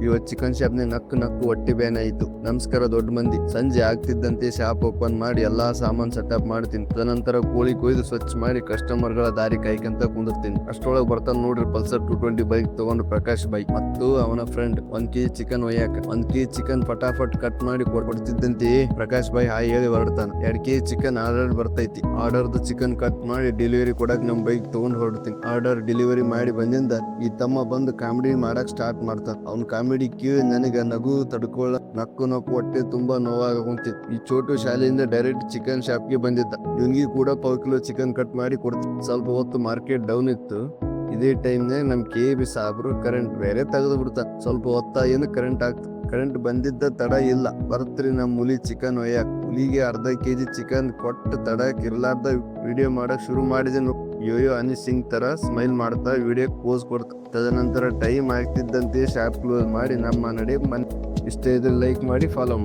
ಇವತ್ತು ಚಿಕನ್ ಶಾಪ್ನ ನಕ್ಕು ಹೊಟ್ಟೆ ಬೇನೆ ಆಯ್ತು. ನಮಸ್ಕಾರ ದೊಡ್ಡ ಮಂದಿ. ಸಂಜೆ ಆಗ್ತಿದ್ದಂತೆ ಶಾಪ್ ಓಪನ್ ಮಾಡಿ ಎಲ್ಲಾ ಸಾಮಾನ್ ಸೆಟಪ್ ಮಾಡ್ತೀನಿ. ತದನಂತರ ಕೋಳಿ ಕೊಯ್ದು ಸ್ವಚ್ಛ ಮಾಡಿ ಕಸ್ಟಮರ್ ಗಳ ದಾರಿ ಕಾಯ್ಕಂತ ಕುಂದಿರ್ತೀನಿ. ಅಷ್ಟೊಳಗೆ ಬರ್ತಾನ ನೋಡ್ರಿ ಪಲ್ಸರ್ 220 ಬೈಕ್ ತಗೊಂಡು ಪ್ರಕಾಶ್ ಬೈಕ್ ಮತ್ತು ಅವನ ಫ್ರೆಂಡ್ 1 kg ಚಿಕನ್ ಒಯ್ಯಾಕ. 1 kg ಚಿಕನ್ ಫಟಾಫಟ್ ಕಟ್ ಮಾಡಿ ಕೊಡ್ತಿದ್ದಂತೆ ಪ್ರಕಾಶ್ ಬೈ ಹಾಯ್ ಹೇಳಿ ಹೊರಡ್ತಾನ. 2 kg ಚಿಕನ್ ಆರ್ಡರ್ ಬರ್ತೈತಿ. ಆರ್ಡರ್ದು ಚಿಕನ್ ಕಟ್ ಮಾಡಿ ಡೆಲಿವರಿ ಕೊಡಕ್ ನಮ್ ಬೈಕ್ ತಗೊಂಡ್ ಹೊರಡ್ತೀನಿ. ಆರ್ಡರ್ ಡೆಲಿವರಿ ಮಾಡಿ ಬಂದಿಂದ ಈ ತಮ್ಮ ಬಂದು ಕಾಮಿಡಿ ಮಾಡಕ್ ಸ್ಟಾರ್ಟ್ ಮಾಡ್ತಾನ. ಅವ್ನ ಕಾಮಿಡಿ ಕೇಳಿ ನನಗ ನಗು ತಡ್ಕೊಳ್ಳ ನಕ್ಕು ಹೊಟ್ಟೆ ತುಂಬಾ ನೋವಾಗ ಕುಂತಿತ್ತು. ಈ ಚೋಟು ಶಾಲೆಯಿಂದ ಡೈರೆಕ್ಟ್ ಚಿಕನ್ ಶಾಪ್ಗೆ ಬಂದಿದ್ದ. ಇವನಿಗೆ ಕೂಡ 1 ಕಿಲೋ ಚಿಕನ್ ಕಟ್ ಮಾಡಿ ಕೊಡ್ತೀನಿ. ಸ್ವಲ್ಪ ಹೊತ್ತು ಮಾರ್ಕೆಟ್ ಡೌನ್ ಇತ್ತು. ಇದೇ ಟೈಮ್ನಾಗ ನಮ್ KAB ಸಾಬ್ರು ಕರೆಂಟ್ ಬೇರೆ ತೆಗೆದು ಬಿಡ್ತಾನ. ಸ್ವಲ್ಪ ಹೊತ್ತಾಗಿಂದ ಕರೆಂಟ್ ಆಗ್ತದೆ. ಕರೆಂಟ್ ಬಂದಿದ್ದ ತಡ ಇಲ್ಲ. ಬರ್ತ್ರಿ ನಮ್ ಹುಲಿ ಚಿಕನ್ ಒಯ್ಯಾಕ. ಹುಲಿಗೆ ಅರ್ಧ kg ಚಿಕನ್ ಕೊಟ್ಟು ತಡಕ್ ಇರ್ಲಾರ್ದ ವಿಡಿಯೋ ಮಾಡಕ್ ಶುರು ಮಾಡಿದೆನು. ಯೋಯೋ ಹನಿ ಸಿಂಗ್ ತರ ಸ್ಮೈಲ್ ಮಾಡ್ತಾ ವಿಡಿಯೋ ಪೋಸ್ ಕೊಡ್ತಾ. ತದನಂತರ ಟೈಮ್ ಆಗ್ತಿದ್ದಂತೆ ಶಾಪ್ ಕ್ಲೋಸ್ ಮಾಡಿ ನಮ್ಮ ನಡೆ ಇಷ್ಟ ಇದ್ರೆ ಲೈಕ್ ಮಾಡಿ ಫಾಲೋ ಮಾಡಿ.